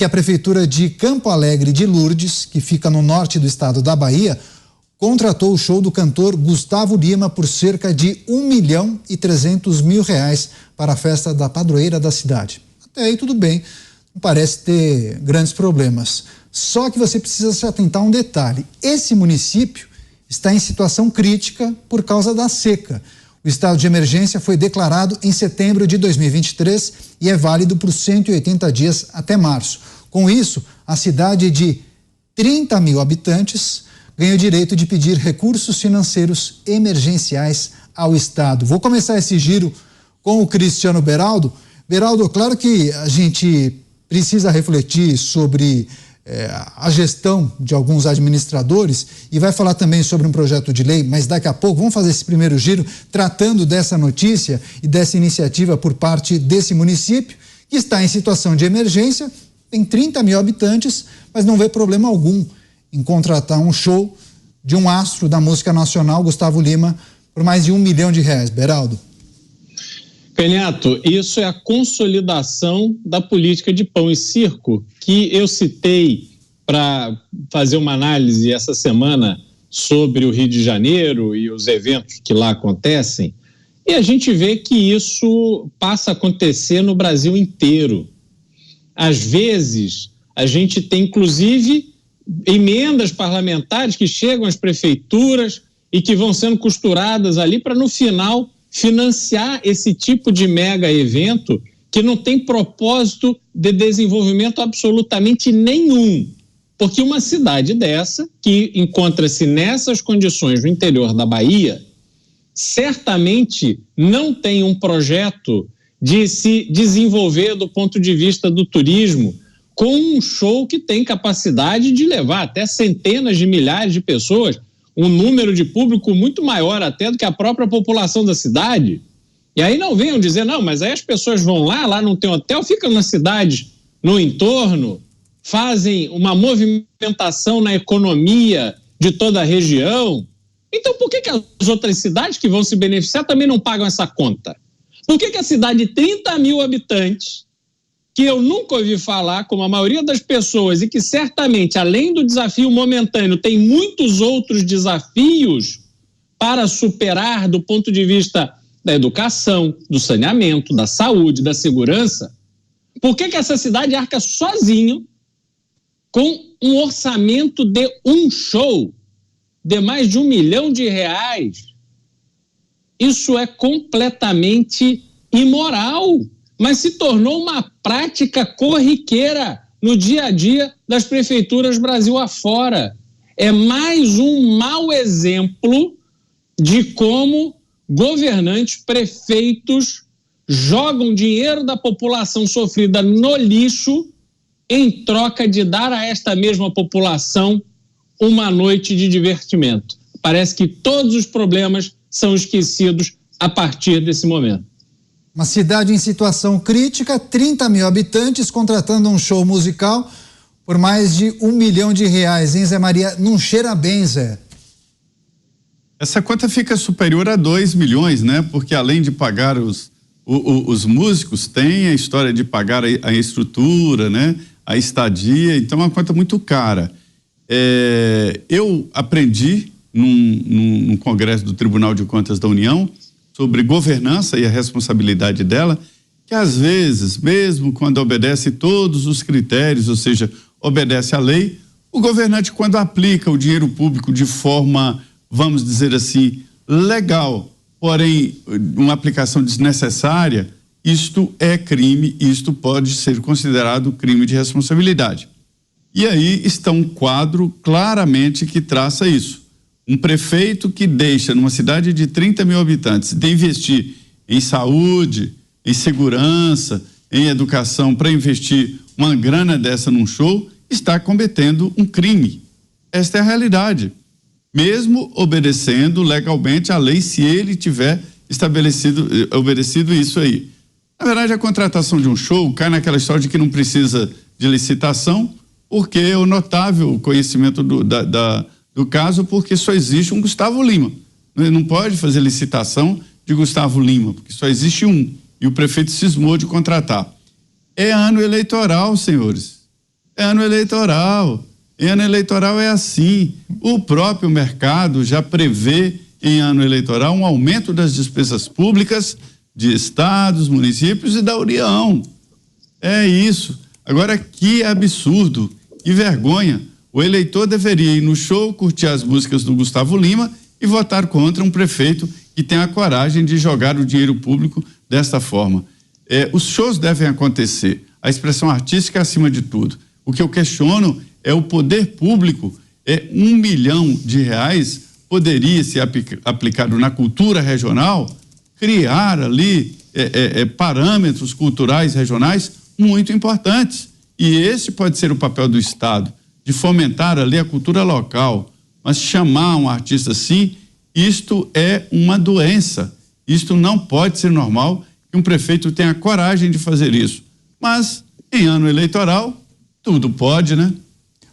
que a Prefeitura de Campo Alegre de Lourdes, que fica no norte do estado da Bahia, contratou o show do cantor Gustavo Lima por cerca de R$1.300.000 para a festa da padroeira da cidade. Até aí tudo bem, não parece ter grandes problemas. Só que você precisa se atentar a um detalhe. Esse município está em situação crítica por causa da seca. O estado de emergência foi declarado em setembro de 2023 e é válido por 180 dias até março. Com isso, a cidade de 30 mil habitantes ganha o direito de pedir recursos financeiros emergenciais ao estado. Vou começar esse giro com o Cristiano Beraldo. Beraldo, claro que a gente precisa refletir sobre a gestão de alguns administradores e vai falar também sobre um projeto de lei, mas daqui a pouco vamos fazer esse primeiro giro tratando dessa notícia e dessa iniciativa por parte desse município que está em situação de emergência, tem 30 mil habitantes, mas não vê problema algum em contratar um show de um astro da música nacional, Gustavo Lima, por mais de R$1 milhão. Beraldo. Canhoto, isso é a consolidação da política de pão e circo que eu citei para fazer uma análise essa semana sobre o Rio de Janeiro e os eventos que lá acontecem, e a gente vê que isso passa a acontecer no Brasil inteiro. Às vezes, a gente tem, inclusive, emendas parlamentares que chegam às prefeituras e que vão sendo costuradas ali para, no final, financiar esse tipo de mega evento que não tem propósito de desenvolvimento absolutamente nenhum. Porque uma cidade dessa, que encontra-se nessas condições no interior da Bahia, certamente não tem um projeto de se desenvolver do ponto de vista do turismo com um show que tem capacidade de levar até centenas de milhares de pessoas, um número de público muito maior até do que a própria população da cidade. E aí não venham dizer, não, mas aí as pessoas vão lá não tem hotel, ficam nas cidades no entorno, fazem uma movimentação na economia de toda a região. Então por que as outras cidades que vão se beneficiar também não pagam essa conta? Por que a cidade de 30 mil habitantes, que eu nunca ouvi falar, como a maioria das pessoas, e que certamente, além do desafio momentâneo, tem muitos outros desafios para superar do ponto de vista da educação, do saneamento, da saúde, da segurança, por que essa cidade arca sozinho com um orçamento de um show de mais de R$1 milhão? Isso é completamente imoral, mas se tornou uma prática corriqueira no dia a dia das prefeituras Brasil afora. É mais um mau exemplo de como governantes, prefeitos, jogam dinheiro da população sofrida no lixo em troca de dar a esta mesma população uma noite de divertimento. Parece que todos os problemas são esquecidos a partir desse momento. Uma cidade em situação crítica, 30 mil habitantes contratando um show musical por mais de R$1 milhão, hein, Zé Maria? Não cheira bem, Zé. Essa conta fica superior a 2 milhões, né? Porque além de pagar os músicos, tem a história de pagar a estrutura, né? A estadia, então é uma conta muito cara. Eu aprendi num congresso do Tribunal de Contas da União sobre governança e a responsabilidade dela, que às vezes, mesmo quando obedece todos os critérios, ou seja, obedece à lei, o governante, quando aplica o dinheiro público de forma, vamos dizer assim, legal, porém uma aplicação desnecessária, isto é crime, isto pode ser considerado crime de responsabilidade. E aí está um quadro claramente que traça isso. Um prefeito que deixa numa cidade de 30 mil habitantes de investir em saúde, em segurança, em educação, para investir uma grana dessa num show, está cometendo um crime. Esta é a realidade. Mesmo obedecendo legalmente à lei, se ele tiver obedecido isso aí. Na verdade, a contratação de um show cai naquela história de que não precisa de licitação, porque é o notável conhecimento do caso, porque só existe um Gustavo Lima. Ele não pode fazer licitação de Gustavo Lima, porque só existe um, e o prefeito cismou de contratar. É ano eleitoral, senhores. É ano eleitoral. Em ano eleitoral é assim. O próprio mercado já prevê em ano eleitoral um aumento das despesas públicas de estados, municípios e da União. É isso. Agora, que absurdo, que vergonha. O eleitor deveria ir no show, curtir as músicas do Gustavo Lima e votar contra um prefeito que tem a coragem de jogar o dinheiro público desta forma. Os shows devem acontecer, a expressão artística é acima de tudo. O que eu questiono é o poder público, R$1 milhão poderia ser aplicado na cultura regional, criar ali parâmetros culturais regionais muito importantes. E esse pode ser o papel do Estado, de fomentar ali a cultura local, mas chamar um artista assim, isto é uma doença. Isto não pode ser normal que um prefeito tenha coragem de fazer isso. Mas, em ano eleitoral, tudo pode, né?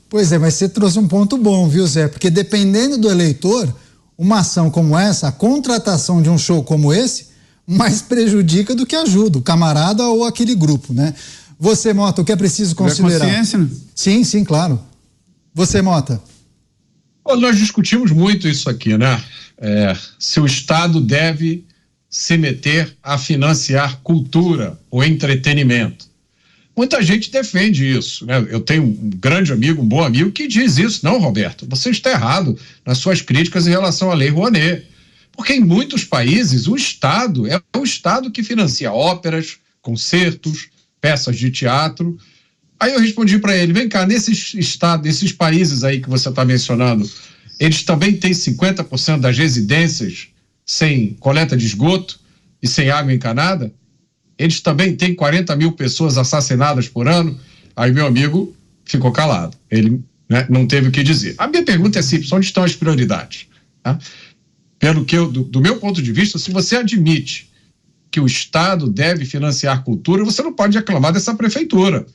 Pois é, mas você trouxe um ponto bom, viu, Zé? Porque dependendo do eleitor, uma ação como essa, a contratação de um show como esse, mais prejudica do que ajuda, o camarada ou aquele grupo, né? Você, Mota, o que é preciso considerar? Consciência, né? Sim, claro. Você, Mota. Nós discutimos muito isso aqui, né? Se o Estado deve se meter a financiar cultura ou entretenimento. Muita gente defende isso, né? Eu tenho um grande amigo, um bom amigo, que diz isso. Não, Roberto, você está errado nas suas críticas em relação à Lei Rouanet. Porque em muitos países, o Estado é o Estado que financia óperas, concertos, peças de teatro. Aí eu respondi para ele, vem cá, nesses países aí que você está mencionando, eles também têm 50% das residências sem coleta de esgoto e sem água encanada? Eles também têm 40 mil pessoas assassinadas por ano? Aí meu amigo ficou calado, ele, né, não teve o que dizer. A minha pergunta é simples, onde estão as prioridades? Tá? Do meu ponto de vista, se você admite que o Estado deve financiar cultura, você não pode reclamar dessa prefeitura.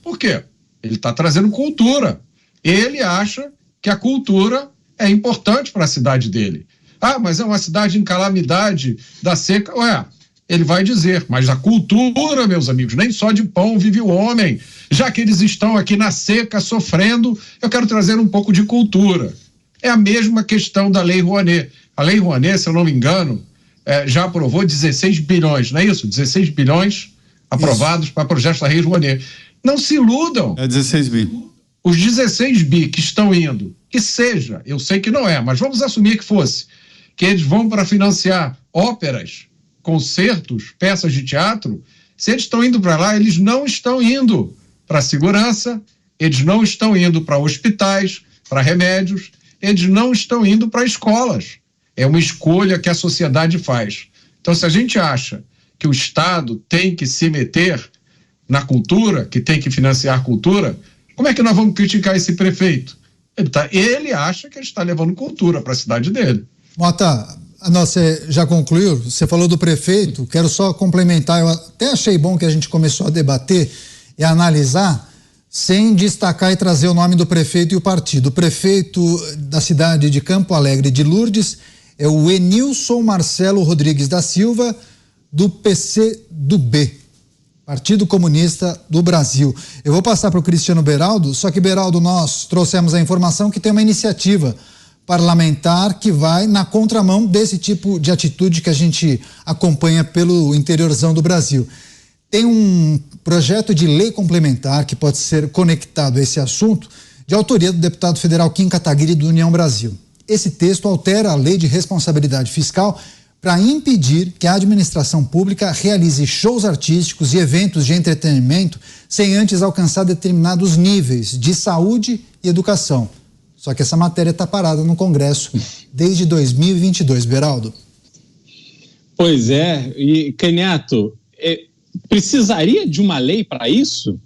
Por quê? Ele está trazendo cultura. Ele acha que a cultura é importante para a cidade dele. Mas é uma cidade em calamidade da seca. Ele vai dizer, mas a cultura, meus amigos, nem só de pão vive o homem. Já que eles estão aqui na seca sofrendo, eu quero trazer um pouco de cultura. É a mesma questão da Lei Rouanet. A Lei Rouanet, se eu não me engano, já aprovou 16 bilhões, não é isso? 16 bilhões aprovados para projetos da Lei Rouanet. Não se iludam. É 16 bi. Os 16 bi que estão indo, que seja, eu sei que não é, mas vamos assumir que fosse, que eles vão para financiar óperas, concertos, peças de teatro. Se eles estão indo para lá, eles não estão indo para segurança, eles não estão indo para hospitais, para remédios, eles não estão indo para escolas. É uma escolha que a sociedade faz. Então, se a gente acha que o Estado tem que se meter na cultura, que tem que financiar a cultura, como é que nós vamos criticar esse prefeito? Ele acha que ele está levando cultura para a cidade dele. Mota, você já concluiu? Você falou do prefeito, quero só complementar, eu até achei bom que a gente começou a debater e a analisar, sem destacar e trazer o nome do prefeito e o partido. O prefeito da cidade de Campo Alegre de Lourdes é o Enilson Marcelo Rodrigues da Silva, do PCdoB, Partido Comunista do Brasil. Eu vou passar para o Cristiano Beraldo, só que, Beraldo, nós trouxemos a informação que tem uma iniciativa parlamentar que vai na contramão desse tipo de atitude que a gente acompanha pelo interiorzão do Brasil. Tem um projeto de lei complementar que pode ser conectado a esse assunto, de autoria do deputado federal Kim Kataguiri, do União Brasil. Esse texto altera a lei de responsabilidade fiscal para impedir que a administração pública realize shows artísticos e eventos de entretenimento sem antes alcançar determinados níveis de saúde e educação. Só que essa matéria está parada no Congresso desde 2022, Beraldo. Pois é, e Canhato, precisaria de uma lei para isso?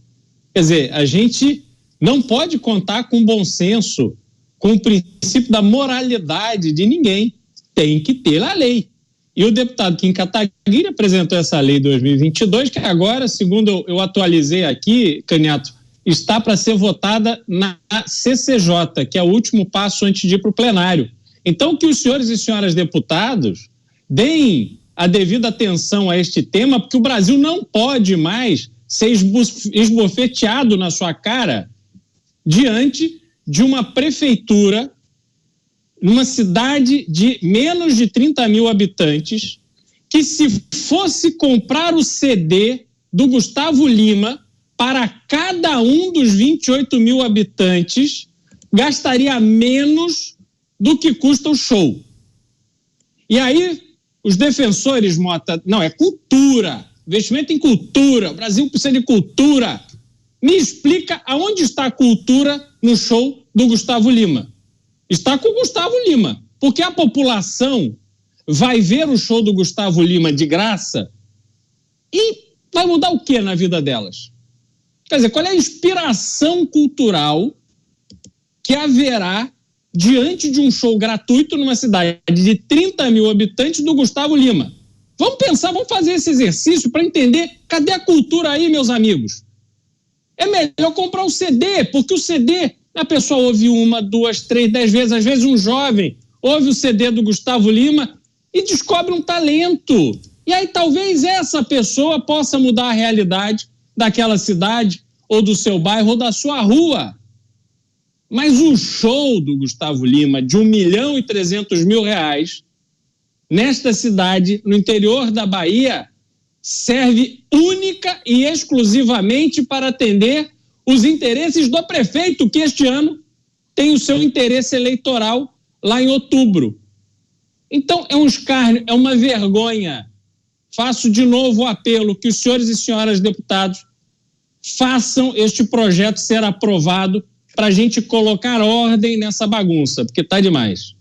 Quer dizer, a gente não pode contar com bom senso, com o princípio da moralidade de ninguém. Tem que ter a lei. E o deputado Kim Kataguiri apresentou essa lei 2022, que agora, segundo eu atualizei aqui, Canhato, está para ser votada na CCJ, que é o último passo antes de ir para o plenário. Então, que os senhores e senhoras deputados deem a devida atenção a este tema, porque o Brasil não pode mais ser esbofeteado na sua cara diante de uma prefeitura numa cidade de menos de 30 mil habitantes que, se fosse comprar o CD do Gustavo Lima para cada um dos 28 mil habitantes, gastaria menos do que custa o show. E aí, os defensores, Mota, não, é cultura, investimento em cultura, o Brasil precisa de cultura. Me explica aonde está a cultura no show do Gustavo Lima. Está com o Gustavo Lima, porque a população vai ver o show do Gustavo Lima de graça e vai mudar o que na vida delas? Quer dizer, qual é a inspiração cultural que haverá diante de um show gratuito numa cidade de 30 mil habitantes do Gustavo Lima? Vamos pensar, vamos fazer esse exercício para entender, cadê a cultura aí, meus amigos? É melhor comprar um CD, porque o CD, a pessoa ouve 1, 2, 3, 10 vezes, às vezes um jovem ouve o CD do Gustavo Lima e descobre um talento. E aí talvez essa pessoa possa mudar a realidade daquela cidade, ou do seu bairro, ou da sua rua. Mas o show do Gustavo Lima de R$1.300.000 nesta cidade, no interior da Bahia, serve única e exclusivamente para atender os interesses do prefeito, que este ano tem o seu interesse eleitoral lá em outubro. Então, é um escárnio, é uma vergonha. Faço de novo o apelo que os senhores e senhoras deputados façam este projeto ser aprovado para a gente colocar ordem nessa bagunça, porque está demais.